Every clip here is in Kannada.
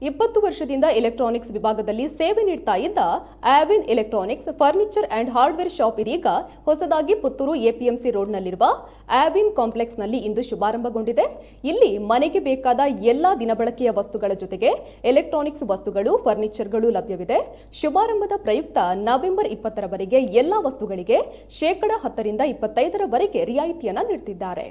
20 ವರ್ಷದಿಂದ ಎಲೆಕ್ಟ್ರಾನಿಕ್ಸ್ ವಿಭಾಗದಲ್ಲಿ ಸೇವೆ ನೀಡ್ತಾ ಇದ್ದ Avin electronics furniture and hardware shop ಇದೀಗ ಹೊಸದಾಗಿ ಪುತ್ತೂರು ಎಪಿಎಂಸಿ ರೋಡ್ನಲ್ಲಿರುವ ಆವಿನ್ ಕಾಂಪ್ಲೆಕ್ಸ್ನಲ್ಲಿ ಇಂದು ಶುಭಾರಂಭಗೊಂಡಿದೆ. ಇಲ್ಲಿ ಮನೆಗೆ ಬೇಕಾದ ಎಲ್ಲಾ ದಿನಬಳಕೆಯ ವಸ್ತುಗಳ ಜೊತೆಗೆ ಎಲೆಕ್ಟ್ರಾನಿಕ್ಸ್ ವಸ್ತುಗಳು, ಫರ್ನಿಚರ್ಗಳು ಲಭ್ಯವಿದೆ. ಶುಭಾರಂಭದ ಪ್ರಯುಕ್ತ ನವೆಂಬರ್ 20ರವರೆಗೆ ಎಲ್ಲಾ ವಸ್ತುಗಳಿಗೆ 10% ರಿಂದ 25ರವರೆಗೆ ರಿಯಾಯಿತಿಯನ್ನು ನೀಡುತ್ತಿದ್ದಾರೆ.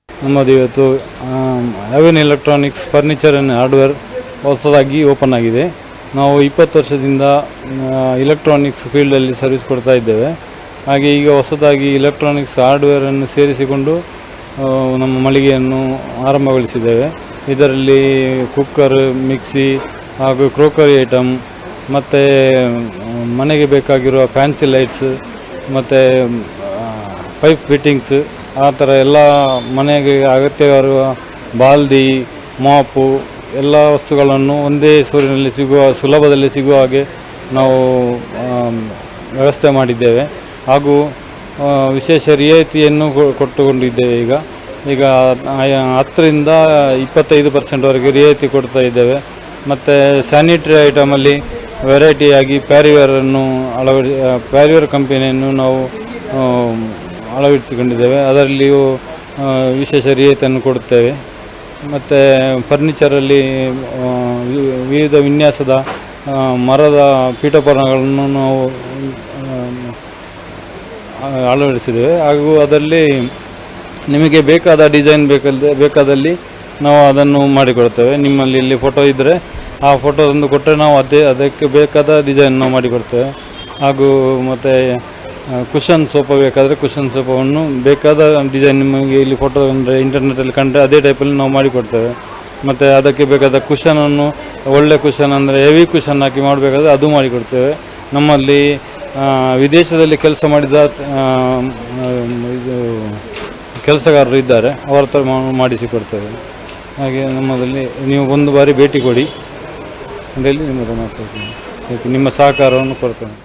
ನಮ್ಮದು ಇವತ್ತು ಆವಿನ್ ಎಲೆಕ್ಟ್ರಾನಿಕ್ಸ್ ಫರ್ನಿಚರ್ ಆ್ಯಂಡ್ ಹಾರ್ಡ್ವೇರ್ ಹೊಸದಾಗಿ ಓಪನ್ ಆಗಿದೆ. ನಾವು 20 ವರ್ಷದಿಂದ ಇಲೆಕ್ಟ್ರಾನಿಕ್ಸ್ ಫೀಲ್ಡಲ್ಲಿ ಸರ್ವಿಸ್ ಕೊಡ್ತಾ ಇದ್ದೇವೆ. ಹಾಗೆ ಈಗ ಹೊಸದಾಗಿ ಇಲೆಕ್ಟ್ರಾನಿಕ್ಸ್ ಹಾರ್ಡ್ವೇರನ್ನು ಸೇರಿಸಿಕೊಂಡು ನಮ್ಮ ಮಳಿಗೆಯನ್ನು ಆರಂಭಗೊಳಿಸಿದ್ದೇವೆ. ಇದರಲ್ಲಿ ಕುಕ್ಕರ್, ಮಿಕ್ಸಿ ಹಾಗೂ ಕ್ರೋಕರಿ ಐಟಮ್ ಮತ್ತು ಮನೆಗೆ ಬೇಕಾಗಿರುವ ಫ್ಯಾನ್ಸಿ ಲೈಟ್ಸ್ ಮತ್ತು ಪೈಪ್ ಫಿಟ್ಟಿಂಗ್ಸ್, ಆ ಥರ ಎಲ್ಲ ಮನೆಗೆ ಅಗತ್ಯವಿರುವ ಬಾಲ್ದಿ, ಮಾಪು ಎಲ್ಲ ವಸ್ತುಗಳನ್ನು ಒಂದೇ ಸೂರಿನಲ್ಲಿ ಸುಲಭದಲ್ಲಿ ಸಿಗುವ ಹಾಗೆ ನಾವು ವ್ಯವಸ್ಥೆ ಮಾಡಿದ್ದೇವೆ. ಹಾಗೂ ವಿಶೇಷ ರಿಯಾಯಿತಿಯನ್ನು ಕೊಟ್ಟುಕೊಂಡಿದ್ದೇವೆ. ಈಗ 10 ರಿಂದ 25% ರಿಯಾಯಿತಿ ಕೊಡ್ತಾ ಇದ್ದೇವೆ. ಮತ್ತು ಸ್ಯಾನಿಟರಿ ಐಟಮಲ್ಲಿ ವೆರೈಟಿಯಾಗಿ ಪ್ಯಾರಿವೇರ್ ಕಂಪನಿಯನ್ನು ನಾವು ಅಳವಡಿಸಿಕೊಂಡಿದ್ದೇವೆ. ಅದರಲ್ಲಿಯೂ ವಿಶೇಷ ರಿಯಾಯಿತಿಯನ್ನು ಕೊಡುತ್ತೇವೆ. ಮತ್ತು ಫರ್ನಿಚರಲ್ಲಿ ವಿವಿಧ ವಿನ್ಯಾಸದ ಮರದ ಪೀಠೋಪಕರಣಗಳನ್ನು ನಾವು ಅಳವಡಿಸಿದ್ದೇವೆ. ಹಾಗೂ ಅದರಲ್ಲಿ ನಿಮಗೆ ಬೇಕಾದ ಡಿಸೈನ್ ಬೇಕಾದಲ್ಲಿ ನಾವು ಅದನ್ನು ಮಾಡಿಕೊಡ್ತೇವೆ. ನಿಮ್ಮಲ್ಲಿ ಇಲ್ಲಿ ಫೋಟೋ ಇದ್ದರೆ ಆ ಫೋಟೋ ತಂದು ಕೊಟ್ಟರೆ ನಾವು ಅದಕ್ಕೆ ಬೇಕಾದ ಡಿಸೈನ್ ನಾವು ಮಾಡಿಕೊಡ್ತೇವೆ. ಹಾಗೂ ಮತ್ತು ಕುಷನ್ ಸೋಫಾ ಬೇಕಾದರೆ ಕುಷನ್ ಸೋಫಾವನ್ನು ಬೇಕಾದ ಡಿಸೈನ್ ನಿಮಗೆ ಇಲ್ಲಿ ಫೋಟೋ ಅಂದರೆ ಇಂಟರ್ನೆಟ್ಟಲ್ಲಿ ಕಂಡ್ರೆ ಅದೇ ಟೈಪಲ್ಲಿ ನಾವು ಮಾಡಿಕೊಡ್ತೇವೆ. ಮತ್ತು ಅದಕ್ಕೆ ಬೇಕಾದ ಕುಷನನ್ನು ಒಳ್ಳೆ ಕುಷನ್ ಅಂದರೆ ಹೆವಿ ಕುಷನ್ ಹಾಕಿ ಮಾಡಬೇಕಾದ್ರೆ ಅದು ಮಾಡಿಕೊಡ್ತೇವೆ. ನಮ್ಮಲ್ಲಿ ವಿದೇಶದಲ್ಲಿ ಕೆಲಸ ಮಾಡಿದ ಕೆಲಸಗಾರರು ಇದ್ದಾರೆ, ಅವರ ಹತ್ರ ಮಾಡಿಸಿಕೊಡ್ತೇವೆ. ಹಾಗೆ ನಮ್ಮಲ್ಲಿ ನೀವು ಒಂದು ಬಾರಿ ಭೇಟಿ ಕೊಡಿ ಅಂತ ಹೇಳಿ ನಿಮ್ಮದು ಮಾತಾಡ್ತೀನಿ. ನಿಮ್ಮ ಸಹಕಾರವನ್ನು ಕೊಡ್ತೇನೆ.